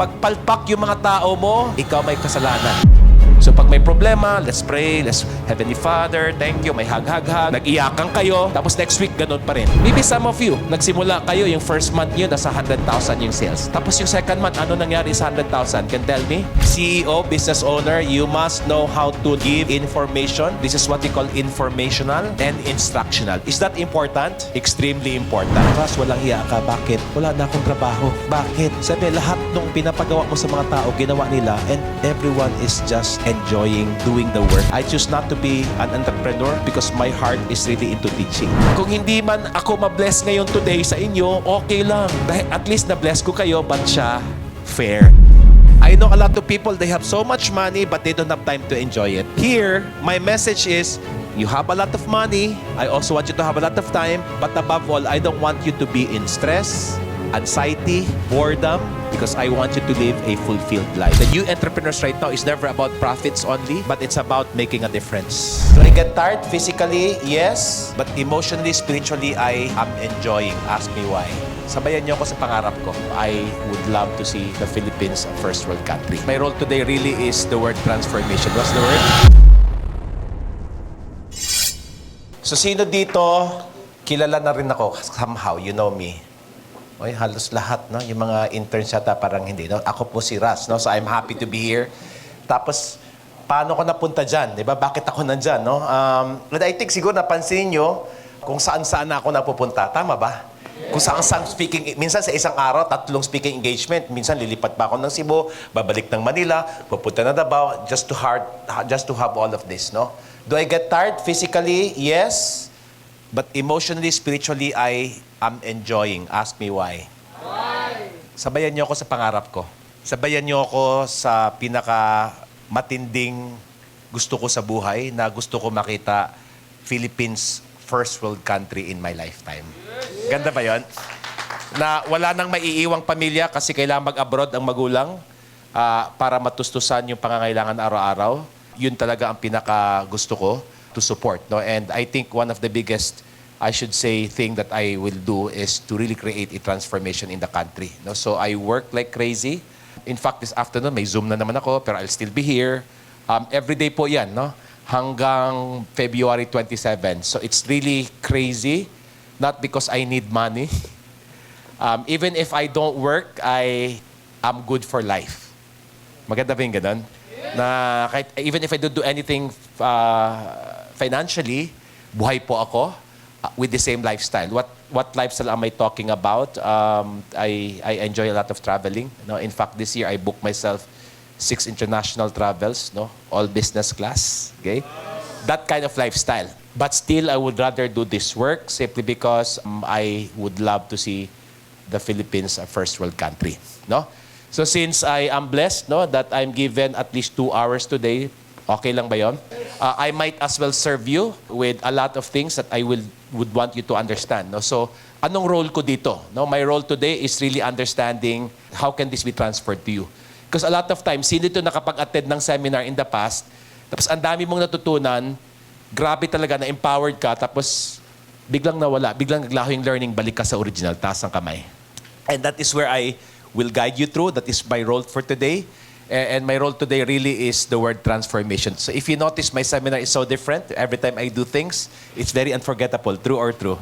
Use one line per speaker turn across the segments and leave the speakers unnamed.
Pagpalpak yung mga tao mo, ikaw may kasalanan. So pag may problema, let's pray, let's Heavenly Father, thank you, may hag-hag-hag, nag-iyakan kayo, tapos next week, ganun pa rin. Maybe some of you, nagsimula kayo, yung first month nyo, nasa 100,000 yung sales. Tapos yung second month, ano nangyari sa 100,000? Can tell me? CEO, business owner, you must know how to give information. This is what we call informational and instructional. Is that important? Extremely important. Ras, walang hiya ka. Bakit? Wala na akong trabaho. Bakit? Sabi, lahat nung pinapagawa mo sa mga tao, ginawa nila, and everyone is just enjoying doing the work. I choose not to be an entrepreneur because my heart is really into teaching. Kung hindi man ako ma-bless ngayon today sa inyo, okay lang. Dahil at least na-bless ko kayo, but siya fair. I know a lot of people, they have so much money, but they don't have time to enjoy it. Here, my message is, you have a lot of money. I also want you to have a lot of time. But above all, I don't want you to be in stress, anxiety, boredom, because I want you to live a fulfilled life. The new entrepreneurs right now is never about profits only, but it's about making a difference. Do I get tired physically? Yes. But emotionally, spiritually, I am enjoying. Ask me why. Sabayan niyo ako sa pangarap ko. I would love to see the Philippines a first world country. My role today really is the word transformation. What's the word? So sino dito, kilala na rin ako somehow, you know me. Oy, halos lahat, no? Yung mga interns yata parang hindi, no? Ako po si Ras, no? So I'm happy to be here. Tapos, paano ko napunta dyan? Di ba? Bakit ako nandyan, no? And I think siguro napansin nyo kung saan-saan ako napupunta. Tama ba? Kung saan-saan speaking, minsan sa isang araw, 3 speaking engagement. Minsan lilipat pa ako ng Cebu, babalik ng Manila, pupunta na Davao, just to have all of this, no? Do I get tired physically? Yes. But emotionally, spiritually, I am enjoying. Ask me why. Why? Sabayan niyo ako sa pangarap ko. Sabayan niyo ako sa pinaka-matinding gusto ko sa buhay na gusto ko makita Philippines first world country in my lifetime. Ganda ba yon? Na wala nang maiiwang pamilya kasi kailangan mag-abroad ang magulang para matustusan yung pangangailangan araw-araw. Yun talaga ang pinaka gusto ko to support, no? And I think one of the biggest, I should say, thing that I will do is to really create a transformation in the country, no? So I work like crazy. In fact, this afternoon may Zoom na naman ako, pero I'll still be here. Every day po 'yan, no? Hanggang February 27. So it's really crazy, not because I need money. Even if I don't work, I am good for life. Maganda ba yung ganun? Na kahit, even if I don't do anything financially, buhay po ako with the same lifestyle. What lifestyle am I talking about? I enjoy a lot of traveling. No? In fact, this year I booked myself 6 international travels, no? All business class. Okay? That kind of lifestyle. But still, I would rather do this work simply because I would love to see the Philippines a first world country. No? So since I am blessed, no, that I'm given at least 2 hours today, okay lang ba yun? I might as well serve you with a lot of things that I would want you to understand. No? So, anong role ko dito? No? My role today is really understanding how can this be transferred to you. Because a lot of times, sino dito nakapag-attend ng seminar in the past, tapos ang dami mong natutunan, grabe talaga na empowered ka, tapos biglang nawala, biglang naglaho yung learning, balik ka sa original, taas ang kamay. And that is where I will guide you through. That is my role for today. And my role today really is the word transformation. So if you notice, my seminar is so different. Every time I do things, it's very unforgettable. True or true?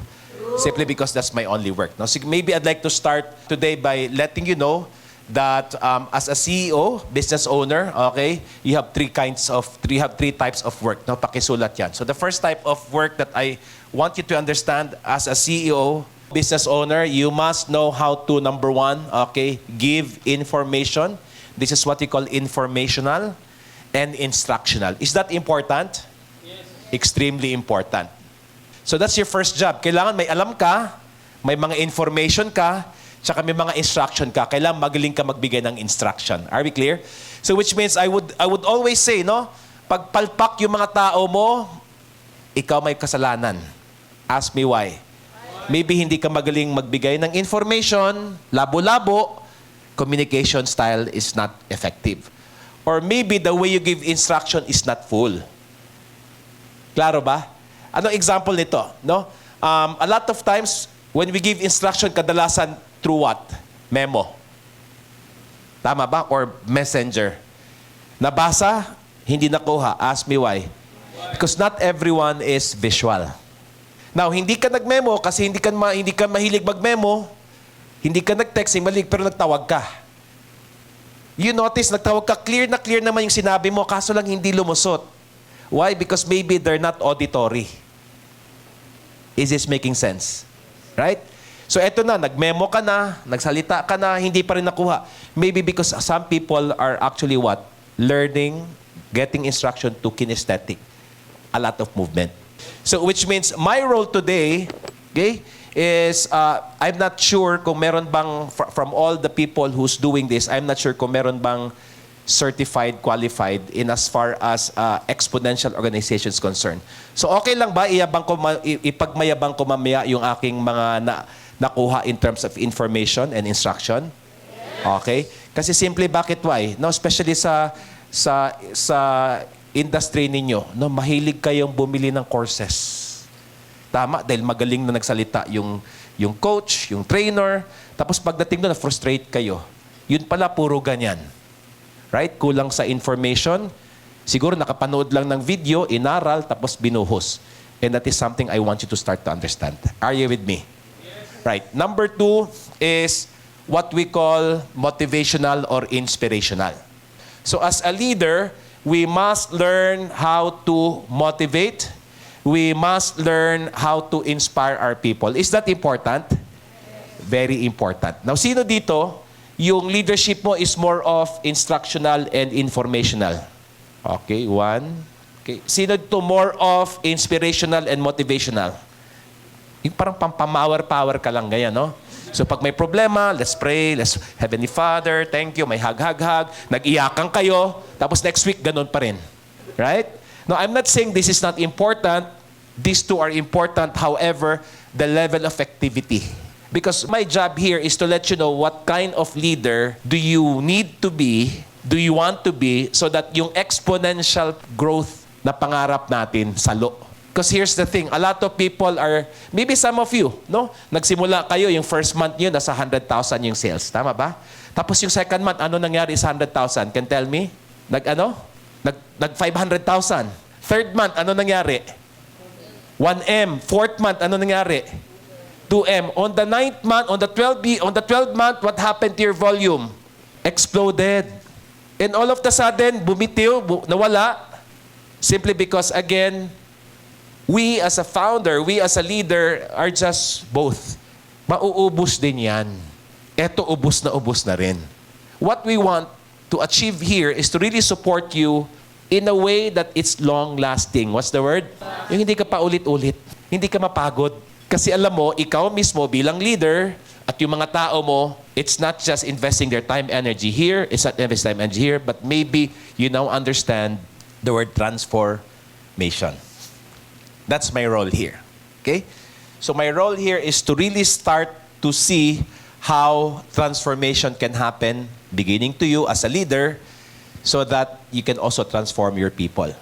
Simply because that's my only work. Now, so maybe I'd like to start today by letting you know that as a CEO, business owner, okay, you have three types of work. No, pakisulat yan. So the first type of work that I want you to understand as a CEO, business owner, you must know how to, number 1, okay, give information. This is what we call informational and instructional. Is that important? Yes. Extremely important. So that's your first job. Kailangan may alam ka, may mga information ka, tsaka may mga instruction ka. Kailangan magaling ka magbigay ng instruction. Are we clear? So which means I would always say, no, pag palpak yung mga tao mo, ikaw may kasalanan. Ask me why. Maybe hindi ka magaling magbigay ng information, labo-labo, communication style is not effective. Or maybe the way you give instruction is not full. Klaro ba? Anong example nito? No? A lot of times, when we give instruction, kadalasan through what? Memo. Tama ba? Or messenger. Nabasa, hindi nakuha. Ask me why. Because not everyone is visual. Now, hindi ka nag-memo kasi hindi ka mahilig mag-memo. Hindi ka nag-text, malig, pero nagtawag ka. You notice, nagtawag ka, clear na clear naman yung sinabi mo, kaso lang hindi lumusot. Why? Because maybe they're not auditory. Is this making sense? Right? So eto na, nag-memo ka na, nagsalita ka na, hindi pa rin nakuha. Maybe because some people are actually what? Learning, getting instruction to kinesthetic. A lot of movement. So which means my role today, okay, is I'm not sure kung meron bang, from all the people who's doing this, I'm not sure kung meron bang certified, qualified in as far as exponential organization is concerned. So okay lang ba ipagmayabang ko mamaya yung aking mga nakuha in terms of information and instruction? Okay? Kasi simply bakit why? No, especially sa industry ninyo, no, mahilig kayong bumili ng courses. Tama, dahil magaling na nagsalita yung coach, yung trainer, tapos pagdating doon na-frustrate kayo. Yun pala puro ganyan. Right? Kulang sa information. Siguro nakapanood lang ng video, inaral, tapos binuhos. And that is something I want you to start to understand. Are you with me? Right. Number 2 is what we call motivational or inspirational. So as a leader, we must learn how to motivate. We must learn how to inspire our people. Is that important? Very important. Now, sino dito, yung leadership mo is more of instructional and informational? Okay, 1. Okay. Sino dito more of inspirational and motivational? Yung parang pampamawer-power ka lang ganyan, no? So pag may problema, let's pray, let's Heavenly Father, thank you, may hug-hug-hug, nag-iyakan kayo, tapos next week, ganun pa rin. Right? Now, I'm not saying this is not important. These two are important. However, the level of activity. Because my job here is to let you know what kind of leader do you need to be, do you want to be, so that yung exponential growth na pangarap natin salo. Because here's the thing, a lot of people are, maybe some of you, no? Nagsimula kayo, yung first month nyo, nasa 100,000 yung sales. Tama ba? Tapos yung second month, ano nangyari sa 100,000? Can tell me? Nag 500,000. Third month, ano nangyari? 1M. Fourth month, ano nangyari? 2M. On the 9th month, on the 12th month, what happened to your volume? Exploded. And all of the sudden, bumitiw, nawala. Simply because, again, we as a founder, we as a leader are just both. Mauubos din yan. Eto, ubos na rin. What we want to achieve here is to really support you in a way that it's long-lasting. What's the word? Yung hindi ka pa ulit-ulit. Hindi ka mapagod. Kasi alam mo, ikaw mismo bilang leader at yung mga tao mo, it's not just investing their time, energy here, it's not investing time, energy here, but maybe you now understand the word transformation. That's my role here. Okay? So my role here is to really start to see how transformation can happen beginning to you as a leader so that you can also transform your people.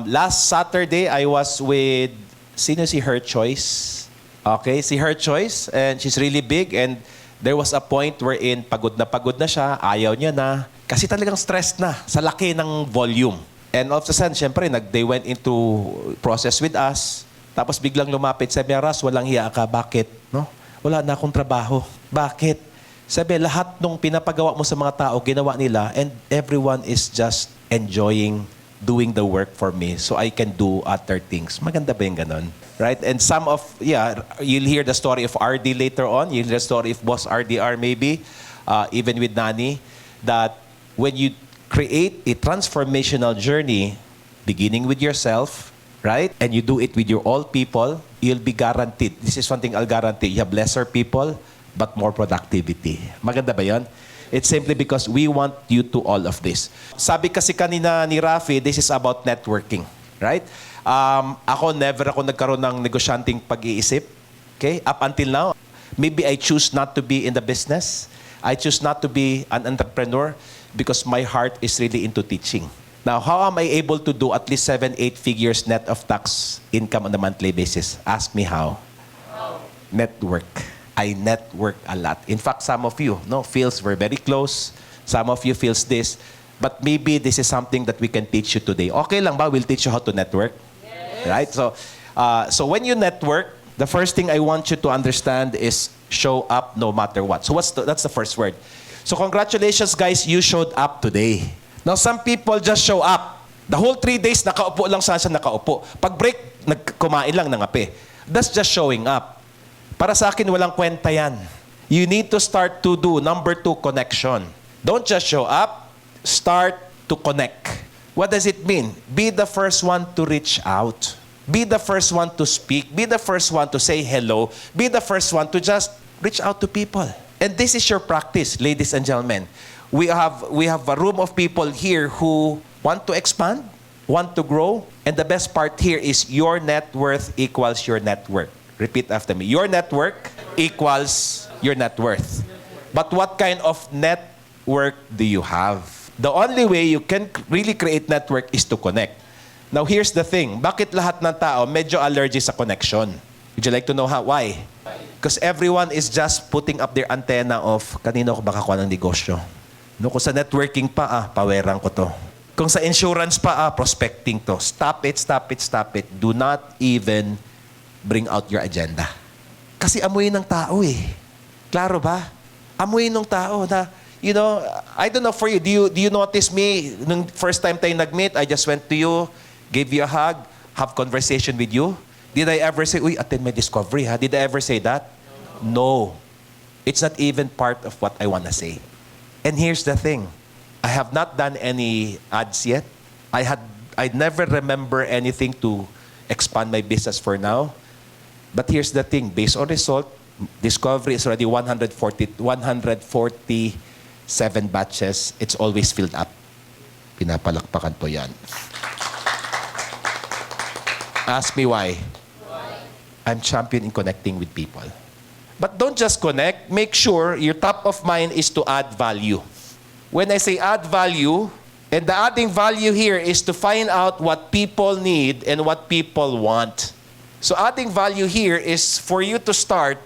Last Saturday, I was with, sino si Her Choice? Okay, si Her Choice, and she's really big, and there was a point wherein pagod na siya, ayaw niya na, kasi talagang stressed na sa laki ng volume. And all of a sudden, syempre, they went into process with us. Tapos biglang lumapit, sabi niya, Ras, walang hiya ka. Bakit? No? Wala na akong trabaho. Bakit? Sabi, lahat nung pinapagawa mo sa mga tao, ginawa nila, and everyone is just enjoying doing the work for me so I can do other things. Maganda ba yung ganon? Right? And some of, you'll hear the story of RD later on. You'll hear the story of Boss RDR maybe, even with Nani, that when you create a transformational journey, beginning with yourself, right? And you do it with your all people, you'll be guaranteed. This is one thing I'll guarantee. You have lesser people, but more productivity. Maganda ba yan? It's simply because we want you to all of this. Sabi kasi kanina ni Rafi, this is about networking, right? Never ako nagkaroon ng negosyanteng pag-iisip. Okay? Up until now, maybe I choose not to be in the business. I choose not to be an entrepreneur because my heart is really into teaching. Now, how am I able to do at least 7-8 figures net of tax income on a monthly basis? Ask me how. Network. I network a lot. In fact, some of you, no, feels we're very close. Some of you feels this. But maybe this is something that we can teach you today. Okay lang ba? We'll teach you how to network. Yes. Right? So when you network, the first thing I want you to understand is show up no matter what. So that's the first word. So congratulations, guys. You showed up today. Now, some people just show up. The whole 3 days, nakaupo lang siya nakaupo. Pag break, kumain lang ng ape. That's just showing up. Para sa akin, walang kwenta yan. You need to start to do, number 2, connection. Don't just show up. Start to connect. What does it mean? Be the first one to reach out. Be the first one to speak. Be the first one to say hello. Be the first one to just reach out to people. And this is your practice, ladies and gentlemen. We have a room of people here who want to expand, want to grow, and the best part here is your net worth equals your network. Repeat after me. Your network equals your net worth. But what kind of network do you have? The only way you can really create network is to connect. Now, here's the thing. Bakit lahat ng tao medyo allergy sa connection? Would you like to know how? Why? Because everyone is just putting up their antenna of, kanino ko baka kuha ng negosyo? No, kung sa networking pa, pawerang ko to. Kung sa insurance pa, prospecting to. Stop it, stop it, stop it. Do not even bring out your agenda. Kasi amoy ng tao eh. Klaro ba? Amoy ng tao na, you know, I don't know for you. Do you notice me, nung first time tayo nag-meet, I just went to you, gave you a hug, have conversation with you? Did I ever say, uy, attend my discovery, ha? Did I ever say that? No. It's not even part of what I want to say. And here's the thing. I have not done any ads yet. I never remember anything to expand my business for now. But here's the thing. Based on result, discovery is already 147 batches. It's always filled up. Pinapalakpakan po yan. Ask me why. I'm champion in connecting with people. But don't just connect. Make sure your top of mind is to add value. When I say add value, and the adding value here is to find out what people need and what people want. So adding value here is for you to start,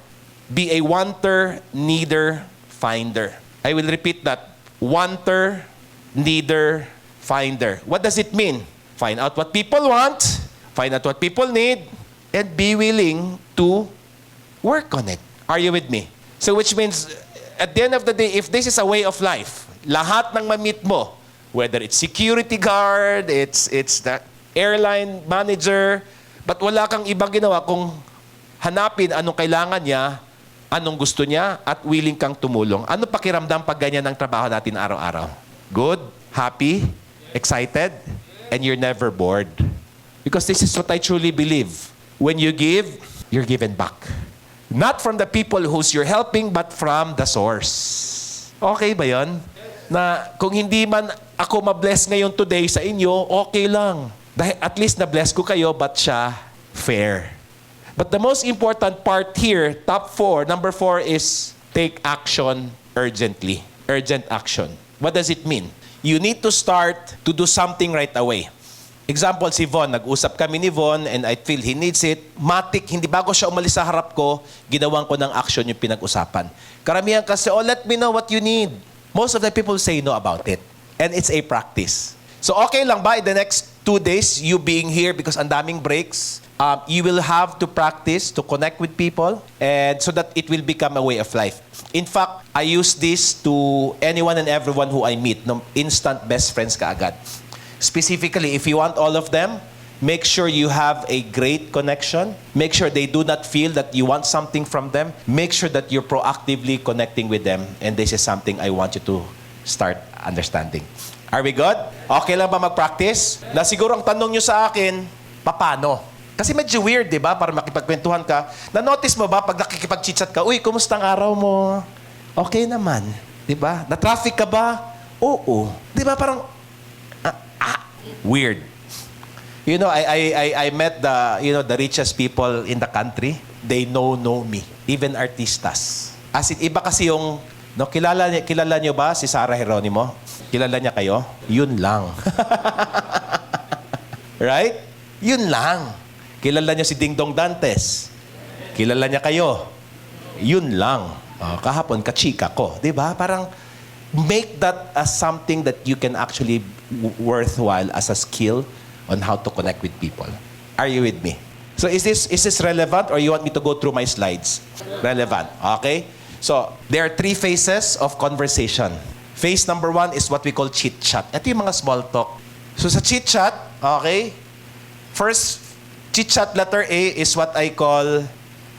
be a wanter, needer, finder. I will repeat that. Wanter, needer, finder. What does it mean? Find out what people want, find out what people need, and be willing to work on it. Are you with me? So which means, at the end of the day, if this is a way of life, lahat ng ma-meet mo, whether it's security guard, it's the airline manager, but wala kang ibang ginawa kung hanapin anong kailangan niya, anong gusto niya, at willing kang tumulong. Ano pakiramdam pag ganyan ang trabaho natin araw-araw? Good? Happy? Excited? And you're never bored. Because this is what I truly believe. When you give, you're given back. Not from the people who's you're helping, but from the source. Okay ba yun? Na kung hindi man ako ma-bless ngayon today sa inyo, okay lang. Dahil at least na-bless ko kayo, but siya fair. But the most important part here, top 4, number 4 is take action urgently. Urgent action. What does it mean? You need to start to do something right away. Example, si Von, nag-usap kami ni Von and I feel he needs it. Matik, hindi bago siya umalis sa harap ko, ginawan ko ng action yung pinag-usapan. Karamihan kasi, let me know what you need. Most of the people say no about it. And it's a practice. So okay lang ba in the next 2 days, you being here because ang daming breaks, you will have to practice to connect with people and so that it will become a way of life. In fact, I use this to anyone and everyone who I meet. No, instant best friends kaagad. Specifically, if you want all of them, make sure you have a great connection. Make sure they do not feel that you want something from them. Make sure that you're proactively connecting with them. And this is something I want you to start understanding. Are we good? Okay lang ba mag-practice? Na siguro ang tanong nyo sa akin, paano? Kasi medyo weird, di ba? Para makipagkwentuhan ka. Na-notice mo ba pag nakikipag-chit-chat ka, uy, kumusta ang araw mo? Okay naman. Di ba? Na-traffic ka ba? Oo. Di ba? Parang, weird. You know, I met the richest people in the country. They know me. Even artistas. As in, iba kasi yung, no, kilala niyo ba si Sarah Geronimo? Kilala niya kayo? Yun lang. Right? Yun lang. Kilala niyo si Ding Dong Dantes? Kilala niya kayo? Yun lang. Kahapon, kachika ko. Di ba? Parang, make that as something that you can actually worthwhile as a skill on how to connect with people. Are you with me? So is this relevant, or you want me to go through my slides? Relevant. Okay? So there are 3 phases of conversation. Phase number 1 is what we call chit-chat. Ito yung mga small talk. So sa chit-chat, okay, first chit-chat letter A is what I call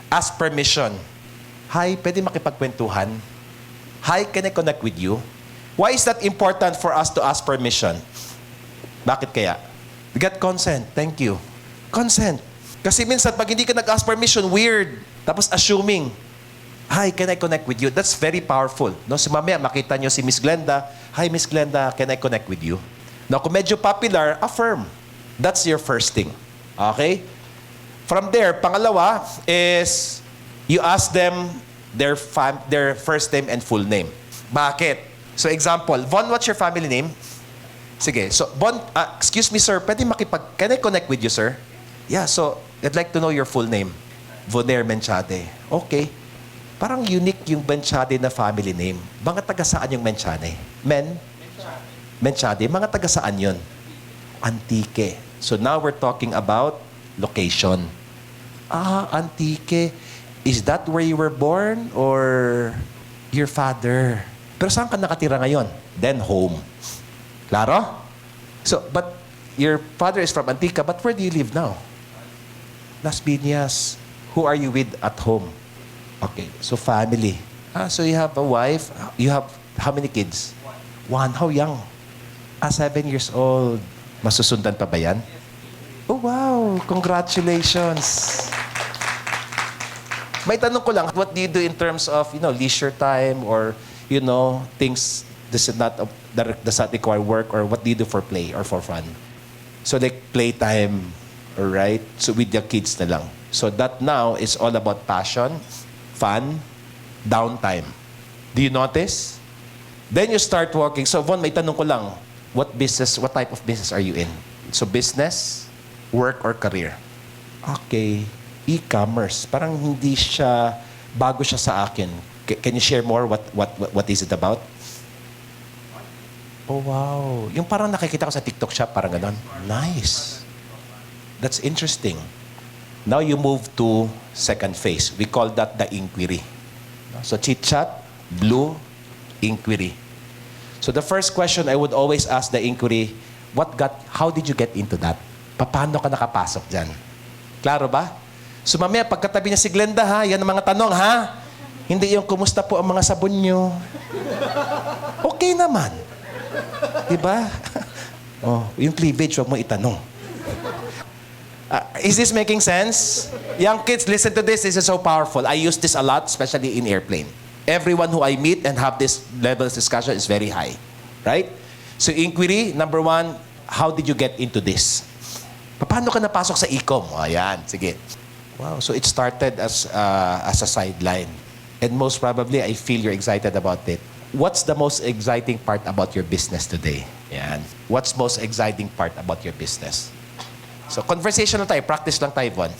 ask permission. Hi, pwede makipagkwentuhan? Hi, can I connect with you? Why is that important for us to ask permission? Bakit kaya? Get consent. Thank you. Consent. Kasi minsan, pag hindi ka nag-ask permission, weird. Tapos assuming, hi, can I connect with you? That's very powerful. No? So mamaya, makita nyo si Miss Glenda, hi, Miss Glenda, can I connect with you? Now, kung medyo popular, affirm. That's your first thing. Okay? From there, pangalawa is you ask them their first name and full name. Bakit? So example, Von, what's your family name? Sige. So, Von, excuse me, sir, can I connect with you, sir? Yeah, so, I'd like to know your full name. Voner Menchade. Okay. Parang unique yung Menchade na family name. Mga taga saan yung Menchade? Menchade. Mga taga saan yun? Antique. So now we're talking about location. Antique. Is that where you were born or your father? Pero saan ka nakatira ngayon? Then home. Klaro? So, but your father is from Antica, but where do you live now? Las Piñas. Who are you with at home? Okay, so family. So you have a wife. You have how many kids? One. How young? 7 years old. Masusundan pa ba yan? Oh, wow. Congratulations. May tanong ko lang, what do you do in terms of, leisure time or, things does not require work, or what do you do for play or for fun? So like playtime, all right? So with the kids na lang. So that now is all about passion, fun, downtime. Do you notice? Then you start working. So Von, may tanong ko lang, what type of business are you in? So business, work, or career? Okay. E-commerce. Parang hindi siya, bago siya sa akin. Can you share more? What is it about? Oh, wow. Yung parang nakikita ko sa TikTok shop, parang ganon. Nice. That's interesting. Now you move to second phase. We call that the inquiry. So chit-chat, blue, inquiry. So the first question I would always ask the inquiry, how did you get into that? Paano ka nakapasok dyan? Klaro ba? So mamaya, pagkatabi niya si Glenda, ha? Yan ang mga tanong, ha? Hindi yung, kumusta po ang mga sabon nyo? Okay naman. Diba? Yung cleavage, huwag mo itanong. Is this making sense? Young kids, listen to this. This is so powerful. I use this a lot, especially in airplane. Everyone who I meet and have this level of discussion is very high. Right? So inquiry, number 1, how did you get into this? Paano ka napasok sa e-com? Ayan, sige. Wow, so it started as a sideline. And most probably, I feel you're excited about it. What's the most exciting part about your business today? Yan. What's most exciting part about your business? So, conversation lang tayo. Practice lang tayo, Von.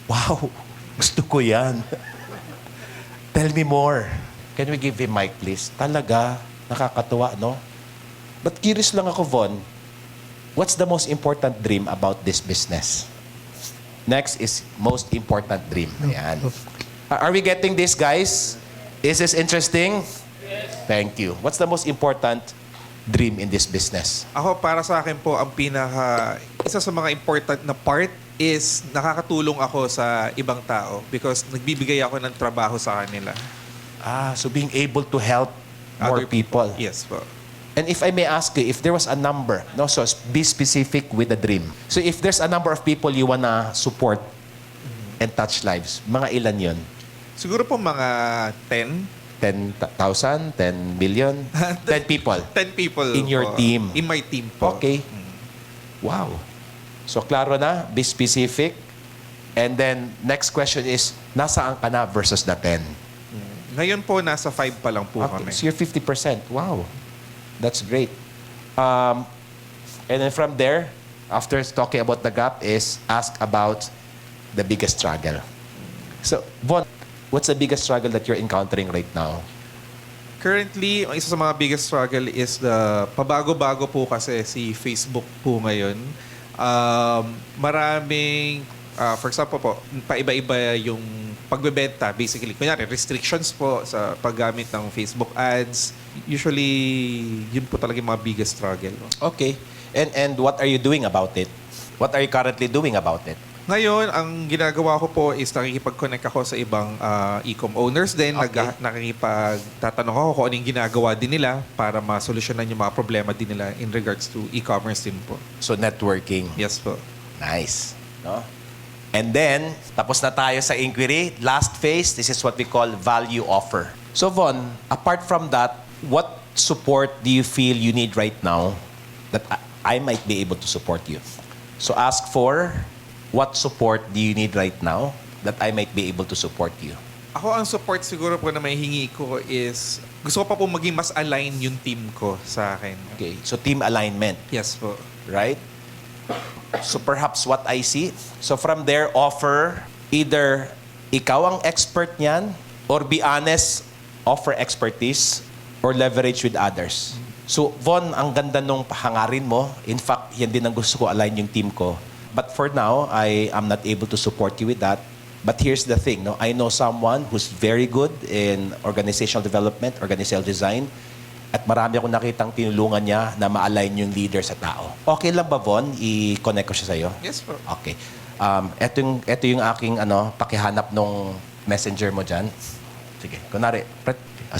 Wow. Gusto ko yan. Tell me more. Can we give him mic, please? Talaga. Nakakatuwa, no? But curious lang ako, Von. What's the most important dream about this business? Next is most important dream. Ayan. Are we getting this, guys? Is this interesting? Yes. Thank you. What's the most important dream in this business?
Ako, para sa akin po, isa sa mga important na part is nakakatulong ako sa ibang tao because nagbibigay ako ng trabaho sa kanila.
So being able to help more people.
Yes po.
And if I may ask you, if there was a number, so be specific with the dream. So if there's a number of people you wanna support and touch lives, mga ilan yun?
Siguro po mga 10.
10,000? 10 million? 10 people?
10 people.
In your team?
In my team po.
Okay. Wow. So klaro na, be specific. And then, next question is, nasaan ka na versus the 10?
Ngayon po, nasa 5 pa lang po kami.
So you're 50%. Wow. That's great. And then from there, after talking about the gap, is ask about the biggest struggle. So, Von, What's the biggest struggle that you're encountering right now?
Currently, ang isa sa mga biggest struggle is the pabago-bago po kasi si Facebook po ngayon. Maraming, for example po, paiba-iba yung pagbebenta. Basically, kunyari, restrictions po sa paggamit ng Facebook ads. Usually, yun po talaga yung mga biggest struggle.
Okay. And what are you doing about it? What are you currently doing about it?
Ngayon, ang ginagawa ko po is nakikipag-connect ako sa ibang e-com owners din.
Okay.
Nakikipagtatanong ako kung anong ginagawa din nila para masolusyonan yung mga problema din nila in regards to e-commerce din po.
So, networking.
Yes po.
Nice. No? And then, tapos na tayo sa inquiry. Last phase, this is what we call value offer. So, Von, apart from that, what support do you feel you need right now that I might be able to support you? So, ask for what support do you need right now that I might be able to support you?
Ako, ang support siguro po na may hingi ko is gusto ko pa po maging mas align yung team ko sa akin.
Okay, so team alignment,
Yes po.
right? So perhaps what I see, so from there, offer either ikaw ang expert niyan or be honest, offer expertise or leverage with others. So Von, ang ganda nung hangarin mo. In fact, yan din ang gusto ko align yung team ko. But for now, I am not able to support you with that. But here's the thing, no? I know someone who's very good in organizational development, organizational design, at marami akong nakitang tinulungan niya na ma-align yung leader sa tao. Okay lang ba, Von? I-connect ko siya sa'yo?
Yes po.
Okay. Ito yung aking pakihanap nung messenger mo dyan. Sige, kunwari.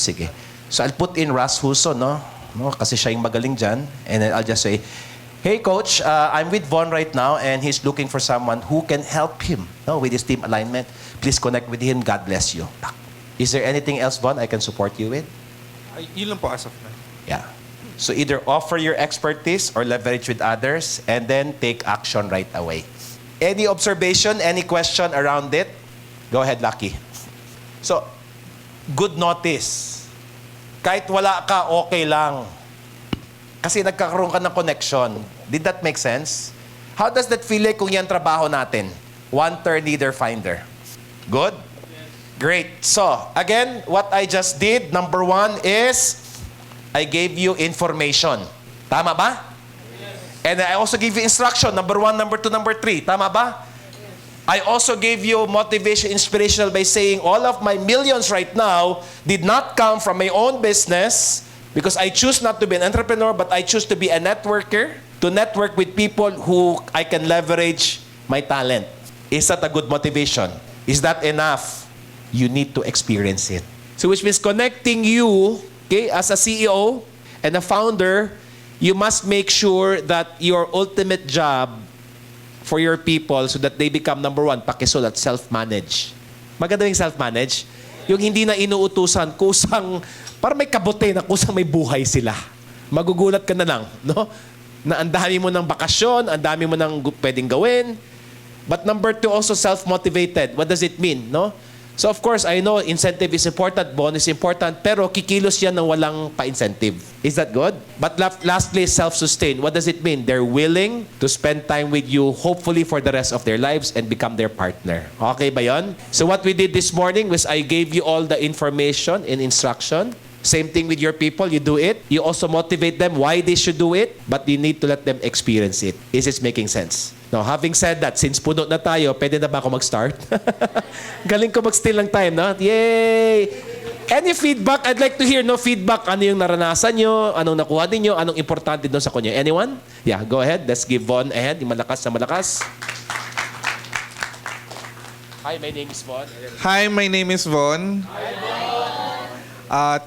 Sige. So I'll put in Russ Huson, no? Kasi siya yung magaling dyan. And then I'll just say, hey, Coach, I'm with Von right now, and he's looking for someone who can help him with his team alignment. Please connect with him. God bless you. Is there anything else, Von, I can support you with?
Yun lang po as of now.
Yeah. So either offer your expertise or leverage with others, and then take action right away. Any observation, any question around it? Go ahead, Lucky. So, good notice. Kahit wala ka, okay lang. Kasi nagkakaroon ka ng connection. Did that make sense? How does that feel like kung yan trabaho natin? One-third leader finder. Good? Great. So, again, what I just did, number one is, I gave you information. Tama ba? Yes. And I also gave you instruction, number one, number two, number three. Tama ba? Yes. I also gave you motivation, inspirational by saying, all of my millions right now did not come from my own business, because I choose not to be an entrepreneur, but I choose to be a networker, to network with people who I can leverage my talent. Is that a good motivation? Is that enough? You need to experience it. So which means connecting you, okay, as a CEO and a founder, you must make sure that your ultimate job for your people so that they become number one, pakisulat, self-manage. Maganda yung self-manage. Yung hindi na inuutusan, kusang, para may kabote na kusang may buhay sila. Magugulat ka na lang, no? Na ang dami mo ng bakasyon, ang dami mo ng pwedeng gawin. But number two, also self-motivated. What does it mean, no? So of course, I know incentive is important, bonus is important, pero kikilos yan ng walang pa-incentive. Is that good? But lastly, self-sustain. What does it mean? They're willing to spend time with you, hopefully for the rest of their lives, and become their partner. Okay ba yun? So what we did this morning was I gave you all the information and instruction. Same thing with your people, you do it. You also motivate them why they should do it, but you need to let them experience it. Is it making sense? Now, having said that, since puno na tayo, pwede na ba ako mag-start? Galing ko mag-steal ng time, no? Yay! Any feedback? I'd like to hear no feedback. Ano yung naranasan nyo? Anong nakuha ninyo? Anong importante doon sa kanya? Anyone? Yeah, go ahead. Let's give Von ahead. Yung malakas na malakas. Hi, my name is Von.
Hi, my name is Von.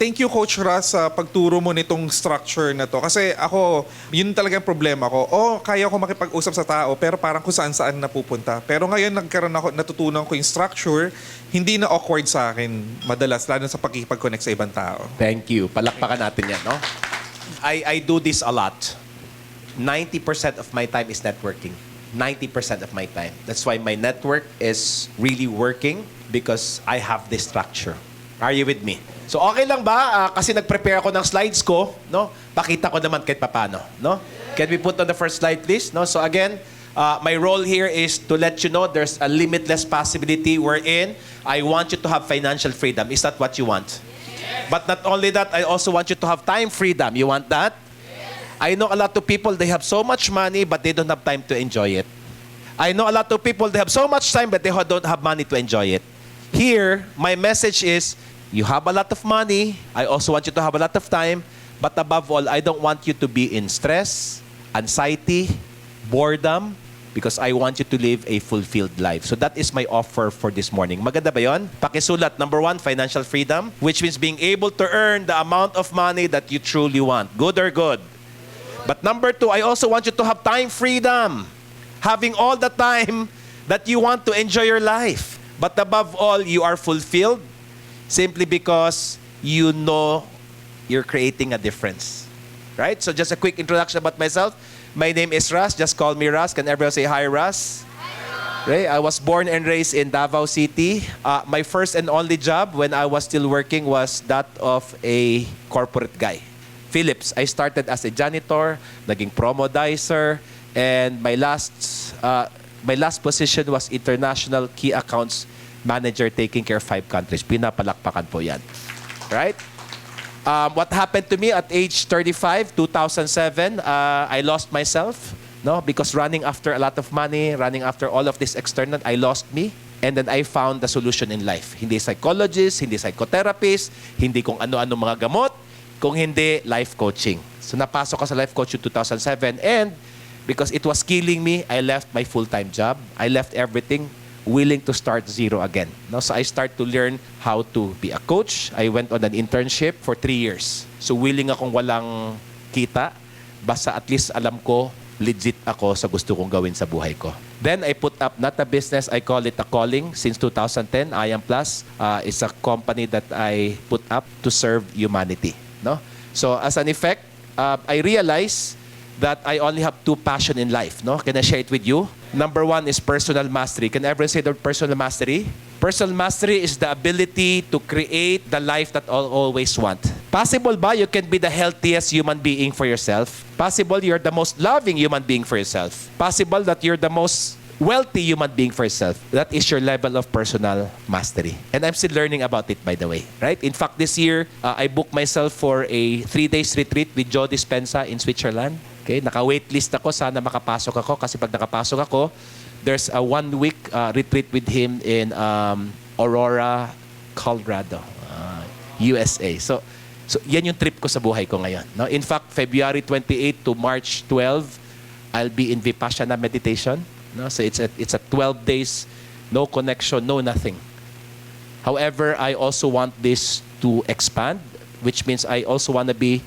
Thank you, Coach Russ, sa pagturo mo nitong structure na to. Kasi ako, yun talaga ang problema ko. Kaya ko makipag-usap sa tao, pero parang kung saan-saan napupunta. Pero ngayon, natutunan ko yung structure, hindi na awkward sa akin madalas, lalo sa pagkikipag-connect sa ibang tao.
Thank you. Palakpakan natin yan, no? I do this a lot. 90% of my time is networking. 90% of my time. That's why my network is really working because I have this structure. Are you with me? So okay lang ba? Kasi nag-prepare ako ng slides ko, no? Pakita ko naman kahit paano, no? Can we put on the first slide, please? No? So again, My role here is to let you know there's a limitless possibility wherein I want you to have financial freedom. Is that what you want? But not only that, I also want you to have time freedom. You want that? I know a lot of people, they have so much money, but they don't have time to enjoy it. I know a lot of people, they have so much time, but they don't have money to enjoy it. Here, my message is, you have a lot of money. I also want you to have a lot of time. But above all, I don't want you to be in stress, anxiety, boredom, because I want you to live a fulfilled life. So that is my offer for this morning. Maganda ba yun? Pakisulat, number 1, financial freedom, which means being able to earn the amount of money that you truly want. Good or good? But number 2, I also want you to have time freedom. Having all the time that you want to enjoy your life. But above all, you are fulfilled simply because you know you're creating a difference. Right? So just a quick introduction about myself. My name is Russ. Just call me Russ. Can everyone say hi, Russ? Right? I was born and raised in Davao City. My first and only job when I was still working was that of a corporate guy. Philips. I started as a janitor, naging promodizer, and my last position was international key accounts manager taking care of 5 countries. Pinapalakpakan po yan. Right? What happened to me at age 35, 2007, I lost myself, no? Because running after a lot of money, running after all of this external, I lost me. And then I found the solution in life. Hindi psychologist, hindi psychotherapist, hindi kung ano-ano mga gamot, kung hindi life coaching. So napasok ko sa life coach in 2007 and because it was killing me, I left my full-time job. I left everything, willing to start zero again. No? So I start to learn how to be a coach. I went on an internship for 3 years. So willing akong walang kita, basta at least alam ko, legit ako sa gusto kong gawin sa buhay ko. Then I put up not a business, I call it a calling. Since 2010, I Am Plus is a company that I put up to serve humanity. No? So as an effect, I realized that I only have 2 passions in life. No? Can I share it with you? Number 1 is personal mastery. Can everyone say the personal mastery? Personal mastery is the ability to create the life that I always want. Possible ba you can be the healthiest human being for yourself? Possible you're the most loving human being for yourself. Possible that you're the most wealthy human being for yourself. That is your level of personal mastery. And I'm still learning about it, by the way. Right? In fact, this year, I booked myself for a 3-day retreat with Joe Dispenza in Switzerland. Okay? Naka-waitlist ako. Sana makapasok ako. Kasi pag nakapasok ako, there's a 1-week retreat with him in Aurora, Colorado, USA. So yan yung trip ko sa buhay ko ngayon. No? In fact, February 28 to March 12, I'll be in Vipassana meditation. No? So it's a 12 days, no connection, no nothing. However, I also want this to expand, which means I also want to be,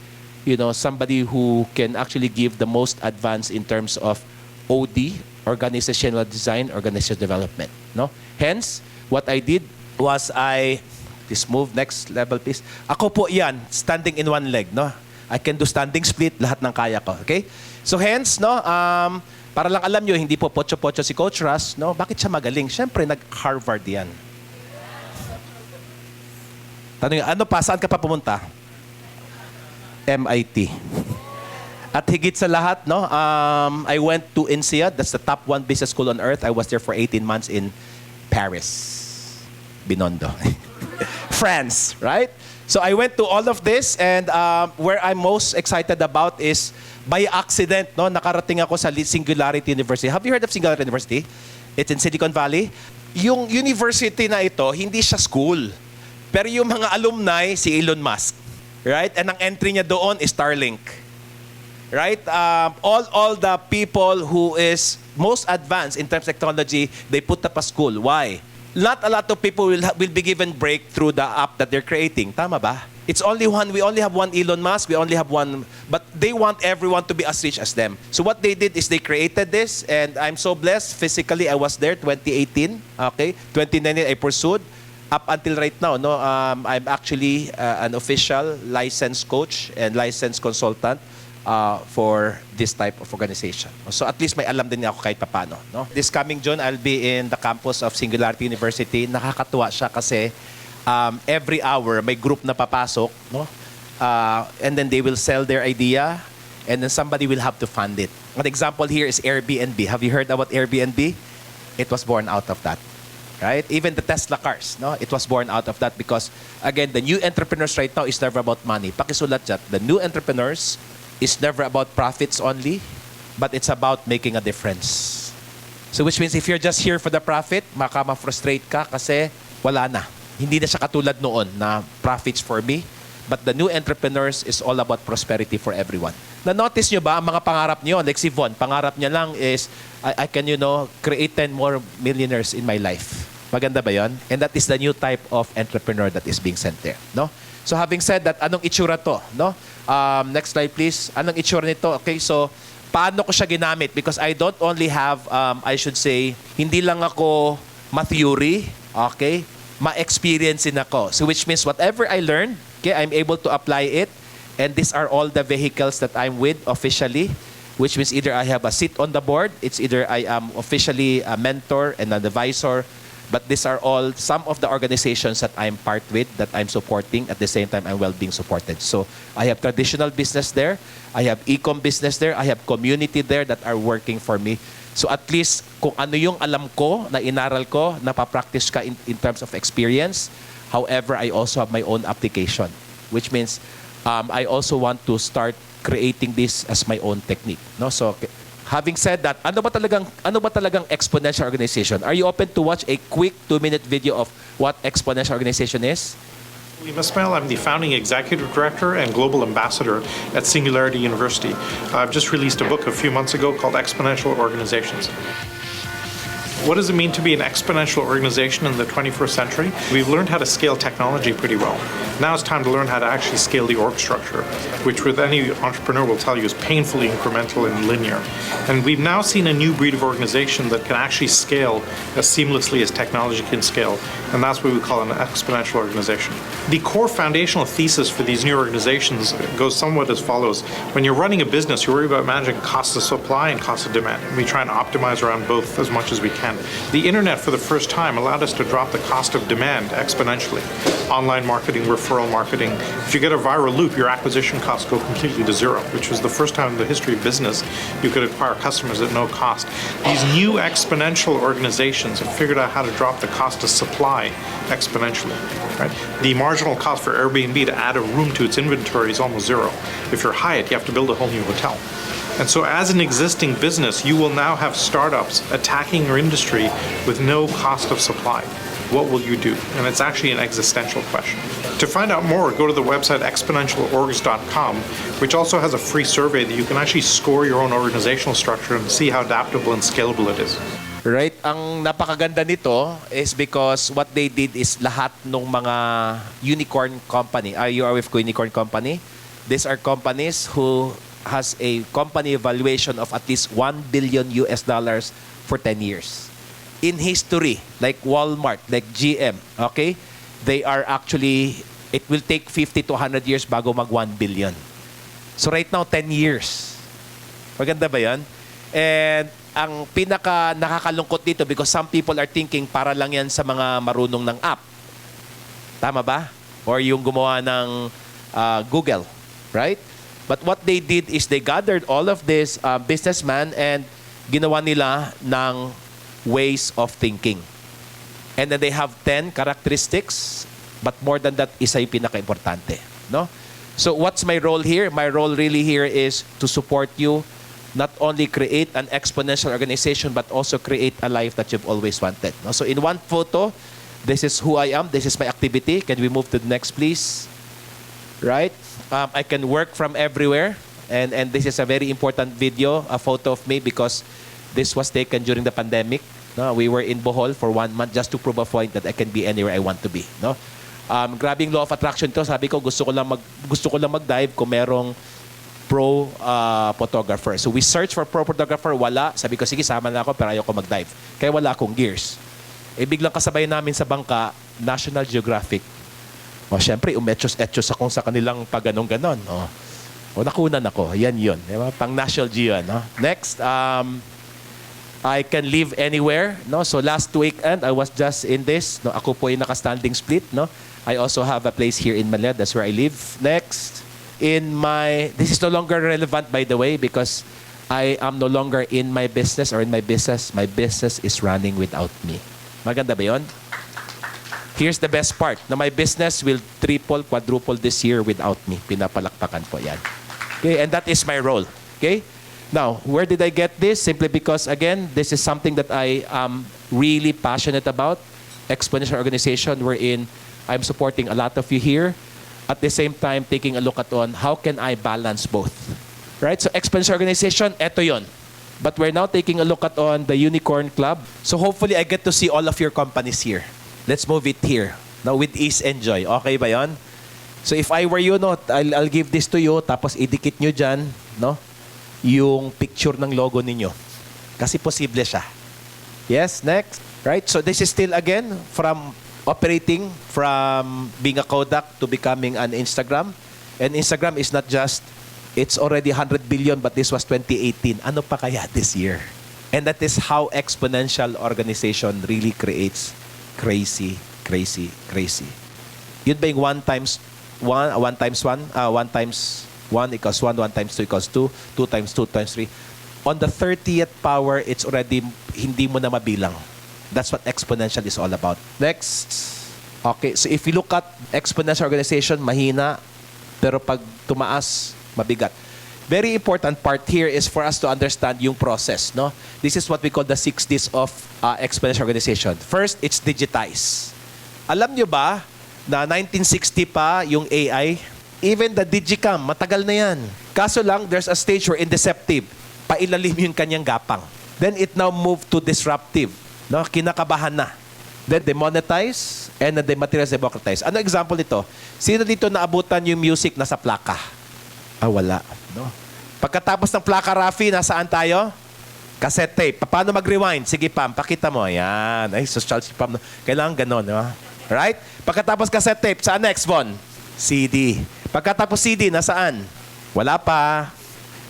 somebody who can actually give the most advance in terms of OD, organizational design, organizational development. No? Hence, what I did was this move, next level please. Ako po yan, standing in one leg. No? I can do standing split, lahat ng kaya ko. Okay? So hence, no, para lang alam nyo, hindi po pocho-pocho si Coach Russ, no? Bakit siya magaling? Siyempre, nag-Harvard yan. Tanong nyo, ano pa? Saan ka pa pumunta? MIT. At higit sa lahat, no, I went to INSEAD. That's the top 1 business school on earth. I was there for 18 months in Paris. Binondo. France, right? So I went to all of this and where I'm most excited about is by accident, no, nakarating ako sa Singularity University. Have you heard of Singularity University? It's in Silicon Valley. Yung university na ito, hindi siya school. Pero yung mga alumni, si Elon Musk. Right? And ang entry niya doon is Starlink. Right? All the people who is most advanced in terms of technology, they put up a school. Why? Not a lot of people will be given break through the app that they're creating. Tama ba? It's only one. We only have one Elon Musk. We only have one. But they want everyone to be as rich as them. So what they did is they created this. And I'm so blessed. Physically, I was there 2018. Okay? 2019, I pursued. Up until right now, no, I'm actually an official licensed coach and licensed consultant for this type of organization. So at least may alam din ako kahit papano. No? This coming June, I'll be in the campus of Singularity University. Nakakatuwa siya kasi every hour may group na papasok, no? And then they will sell their idea and then somebody will have to fund it. An example here is Airbnb. Have you heard about Airbnb? It was born out of that. Right? Even the Tesla cars, no? It was born out of that because, again, the new entrepreneurs right now is never about money. Pakisulat dyan, the new entrepreneurs is never about profits only, but it's about making a difference. So which means if you're just here for the profit, ma-frustrate ka kasi wala na. Hindi na siya katulad noon na profits for me, but the new entrepreneurs is all about prosperity for everyone. Na-notice nyo ba ang mga pangarap niyo? Like si Von, pangarap niya lang is, I can, create 10 more millionaires in my life. Maganda ba yon? And that is the new type of entrepreneur that is being sent there. No? So having said that, anong itsura to? No? Next slide please. Anong itsura nito? Okay, so paano ko siya ginamit? Because I don't only have, I should say, hindi lang ako ma-theory, okay? Ma-experience din ako. So which means whatever I learned, okay, I'm able to apply it. And these are all the vehicles that I'm with officially, which means either I have a seat on the board, it's either I am officially a mentor and an advisor, but these are all some of the organizations that I'm part with, that I'm supporting. At the same time, I'm well being supported. So I have traditional business there, I have e-com business there, I have community there that are working for me. So at least kung ano yung alam ko, na inaral ko, napapractice ka in terms of experience. However, I also have my own application, which means I also want to start creating this as my own technique. No? So, having said that, ano ba talagang exponential organization? Are you open to watch a quick 2-minute video of what exponential organization is?
William Ismail, I'm the founding executive director and global ambassador at Singularity University. I've just released a book a few months ago called Exponential Organizations. What does it mean to be an exponential organization in the 21st century? We've learned how to scale technology pretty well. Now it's time to learn how to actually scale the org structure, which with any entrepreneur will tell you is painfully incremental and linear. And we've now seen a new breed of organization that can actually scale as seamlessly as technology can scale. And that's what we call an exponential organization. The core foundational thesis for these new organizations goes somewhat as follows. When you're running a business, you worry about managing cost of supply and cost of demand. And we try and optimize around both as much as we can. The internet, for the first time, allowed us to drop the cost of demand exponentially. Online marketing, referral marketing. If you get a viral loop, your acquisition costs go completely to zero, which was the first time in the history of business you could acquire customers at no cost. These new exponential organizations have figured out how to drop the cost of supply exponentially. Right? The marginal cost for Airbnb to add a room to its inventory is almost zero. If you're Hyatt, you have to build a whole new hotel. And so as an existing business, you will now have startups attacking your industry with no cost of supply. What will you do? And it's actually an existential question. To find out more, go to the website exponentialorgs.com, which also has a free survey that you can actually score your own organizational structure and see how adaptable and scalable it is.
Right? Ang napakaganda nito is because what they did is lahat ng mga unicorn company. Are you aware of unicorn company? These are companies who has a company valuation of at least $1 billion for 10 years. In history, like Walmart, like GM, okay? They are actually, it will take 50 to 100 years bago mag 1 billion. So right now, 10 years. Maganda ba yan? And ang pinaka nakakalungkot dito because some people are thinking para lang yan sa mga marunong ng app. Tama ba? Or yung gumawa ng Google, right? But what they did is they gathered all of these businessmen and ginawa nila ng ways of thinking. And then they have 10 characteristics, but more than that, isa yung pinaka-importante. No? So what's my role here? My role really here is to support you, not only create an exponential organization, but also create a life that you've always wanted. No? So in one photo, this is who I am. This is my activity. Can we move to the next, please? Right? I can work from everywhere. And this is a very important video, a photo of me, because this was taken during the pandemic. No? We were in Bohol for 1 month just to prove a point that I can be anywhere I want to be. No? Grabing law of attraction to. Sabi ko, gusto ko lang mag-dive kung merong pro photographer. So we search for pro photographer, wala. Sabi ko, sige, sama na ako, pero ayoko mag-dive. Kaya wala akong gears. Biglang kasabay namin sa bangka, National Geographic. O, syempre, umechos-etchos akong sa kanilang pag-ganon-ganon. O, nakunan ako. Yan yun. Diba? Pang National Geo. No? Next, I can live anywhere. No? So last weekend, I was just in this. No? Ako po yung naka-standing split. No? I also have a place here in Manila. That's where I live. Next, this is no longer relevant, by the way, because I am no longer in my business or in my business. My business is running without me. Maganda ba yun? Here's the best part. Na my business will triple, quadruple this year without me. Pinapalakpakan po yan. Okay, and that is my role. Okay? Now, where did I get this? Simply because, again, this is something that I am really passionate about. Exponential organization wherein I'm supporting a lot of you here. At the same time, taking a look at on how can I balance both. Right? So, exponential organization, eto yon. But we're now taking a look at on the Unicorn Club. So, hopefully, I get to see all of your companies here. Let's move it here. Now, with ease and joy. Okay ba yon? So, if I were you, no, I'll give this to you, tapos idikit nyo dyan, no? Yung picture ng logo ninyo. Kasi posible siya. Yes, next. Right? So, this is still, again, from operating from being a Kodak to becoming an Instagram. And Instagram is not just, it's already 100 billion, but this was 2018. Ano pa kaya this year? And that is how exponential organization really creates crazy, crazy, crazy. Yun ba yung 1 times 1 equals 1, 1 times 2 equals 2, 2 times 2 times 3. On the 30th power, it's already hindi mo na mabilang. That's what exponential is all about. Next. Okay, so if you look at exponential organization, mahina, pero pag tumaas, mabigat. Very important part here is for us to understand yung process. No? This is what we call the 6 Ds of exponential organization. First, it's digitize. Alam nyo ba na 1960 pa yung AI? Even the Digicam, matagal na yan. Kaso lang, there's a stage where in deceptive, pailalim yung kanyang gapang. Then it now moved to disruptive. No? Kinakabahan na. Then demonetize and then dematerialize, democratize. Ano example nito? Sino dito naabutan yung music nasa plaka? Wala. No? Pagkatapos ng plaka, Rafi, nasaan tayo? Cassette tape. Paano mag-rewind? Sige, Pam, pakita mo. Ayan. Ay, social si Pam. Kailangan ganon. No? Right? Pagkatapos cassette tape, saan next, Von? CD. Pagkatapos CD, nasaan? Wala pa.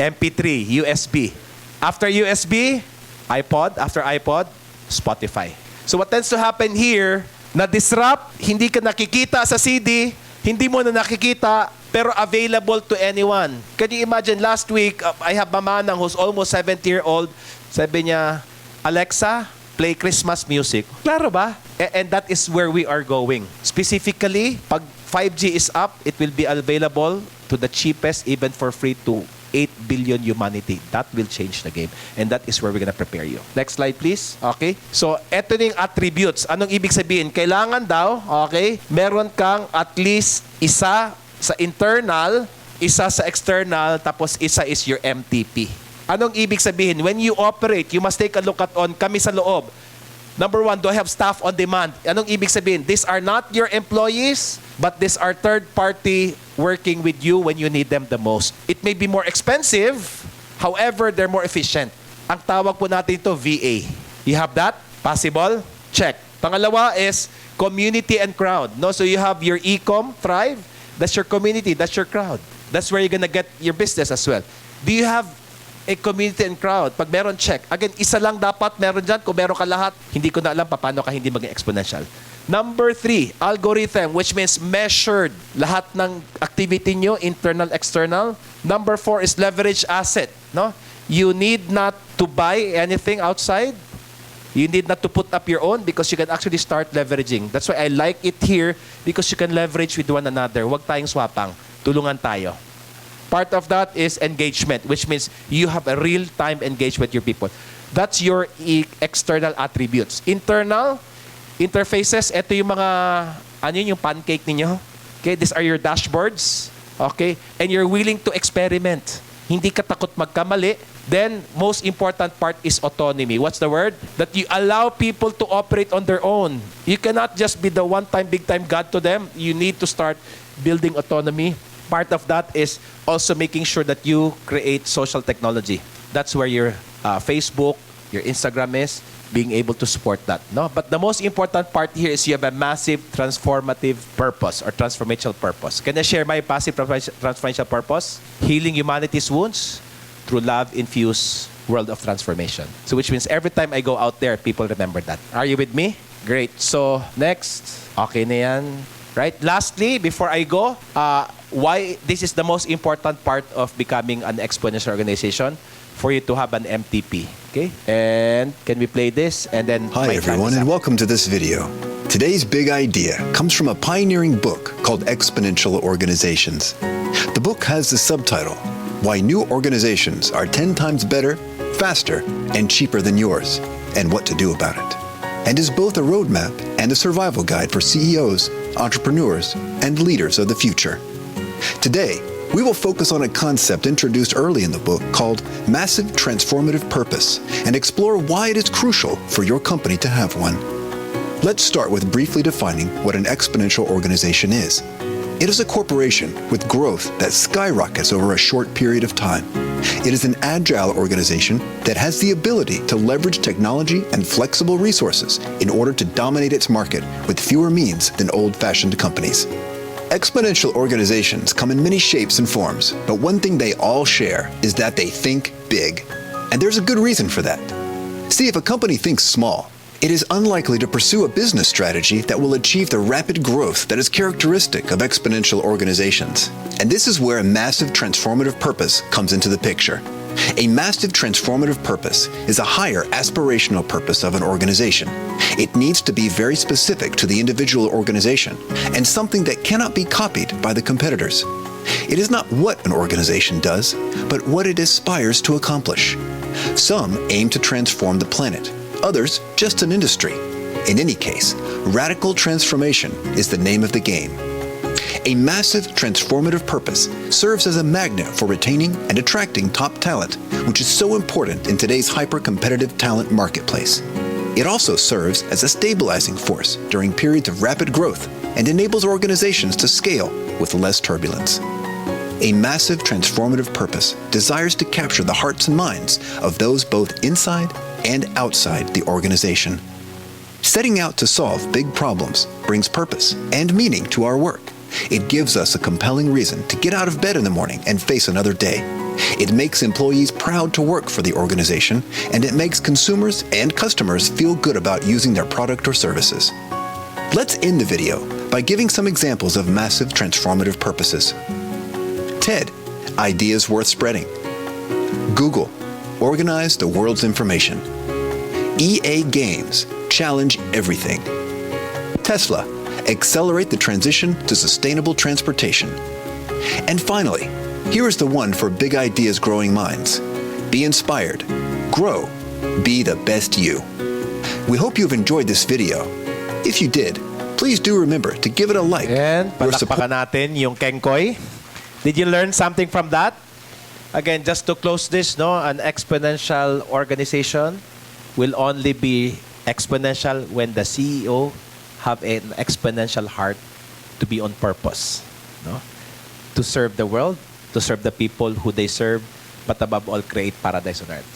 MP3, USB. After USB, iPod. After iPod, Spotify. So what tends to happen here, na-disrupt, hindi ka nakikita sa CD, hindi mo na nakikita, pero available to anyone. Can you imagine, last week, I have Mamanang who's almost 70-year-old. Sabi niya, Alexa, play Christmas music. Klaro ba? And that is where we are going. Specifically, pag 5G is up, it will be available to the cheapest, even for free, to 8 billion humanity. That will change the game. And that is where we're gonna prepare you. Next slide, please. Okay? So, eto na yung attributes. Anong ibig sabihin? Kailangan daw, okay, meron kang at least isa sa internal, isa sa external, tapos isa is your MTP. Anong ibig sabihin? When you operate, you must take a look at on kami sa loob. Number 1, do I have staff on demand? Anong ibig sabihin? These are not your employees, but these are third party working with you when you need them the most. It may be more expensive, however, they're more efficient. Ang tawag po natin ito, VA. You have that? Possible? Check. Pangalawa is community and crowd. No? So you have your e-com, Thrive. That's your community. That's your crowd. That's where you're gonna get your business as well. Do you have a community and crowd? Pag meron, check. Again, isa lang dapat meron dyan. Kung meron ka lahat, hindi ko na alam paano ka hindi maging exponential. Number 3, algorithm, which means measured. Lahat ng activity nyo, internal, external. Number 4 is leverage asset. No? You need not to buy anything outside. You need not to put up your own because you can actually start leveraging. That's why I like it here because you can leverage with one another. Huwag tayong swapang. Tulungan tayo. Part of that is engagement, which means you have a real-time engagement with your people. That's your external attributes. Internal, interfaces, ito yung mga, ano yun, yung pancake ninyo. Okay, these are your dashboards. Okay, and you're willing to experiment. Hindi ka takot magkamali. Then, most important part is autonomy. What's the word? That you allow people to operate on their own. You cannot just be the one-time, big-time God to them. You need to start building autonomy. Part of that is also making sure that you create social technology. That's where your Facebook, your Instagram is, being able to support that. No? But the most important part here is you have a massive transformative purpose or transformational purpose. Can I share my passive transformational purpose? Healing humanity's wounds through love-infused world of transformation. So which means every time I go out there, people remember that. Are you with me? Great. So next. Okay na yan. Right? Lastly, before I go, why this is the most important part of becoming an exponential organization. for you to have an MTP. Okay? And can we play this? And then
Hi
my time
everyone
is
and
up.
welcome to this video. Today's big idea comes from a pioneering book called Exponential Organizations. The book has the subtitle, Why New Organizations Are 10 Times Better, Faster, and Cheaper Than Yours, and What to Do About It, and is both a roadmap and a survival guide for CEOs, entrepreneurs, and leaders of the future. Today, we will focus on a concept introduced early in the book called Massive Transformative Purpose and explore why it is crucial for your company to have one. Let's start with briefly defining what an exponential organization is. It is a corporation with growth that skyrockets over a short period of time. It is an agile organization that has the ability to leverage technology and flexible resources in order to dominate its market with fewer means than old-fashioned companies. Exponential organizations come in many shapes and forms, but one thing they all share is that they think big. And there's a good reason for that. See, if a company thinks small, it is unlikely to pursue a business strategy that will achieve the rapid growth that is characteristic of exponential organizations. And this is where a massive transformative purpose comes into the picture. A massive transformative purpose is a higher aspirational purpose of an organization. It needs to be very specific to the individual organization and something that cannot be copied by the competitors. It is not what an organization does, but what it aspires to accomplish. Some aim to transform the planet, others just an industry. In any case, radical transformation is the name of the game. A massive transformative purpose serves as a magnet for retaining and attracting top talent, which is so important in today's hyper-competitive talent marketplace. It also serves as a stabilizing force during periods of rapid growth and enables organizations to scale with less turbulence. A massive transformative purpose desires to capture the hearts and minds of those both inside and outside the organization. Setting out to solve big problems brings purpose and meaning to our work. It gives us a compelling reason to get out of bed in the morning and face another day. It makes employees proud to work for the organization, and it makes consumers and customers feel good about using their product or services. Let's end the video by giving some examples of massive transformative purposes. TED, ideas worth spreading. Google, organize the world's information. EA Games, challenge everything. Tesla, accelerate the transition to sustainable transportation. And finally, here is the one for big ideas growing minds. Be inspired. Grow. Be the best you. We hope you've enjoyed this video. If you did, please do remember to give it a like.
And
Your support-
palakpakan natin yung Kengkoy. Did you learn something from that? Again, just to close this, no, an exponential organization will only be exponential when the CEO have an exponential heart to be on purpose, no? To serve the world, to serve the people who they serve, but above all, create paradise on earth.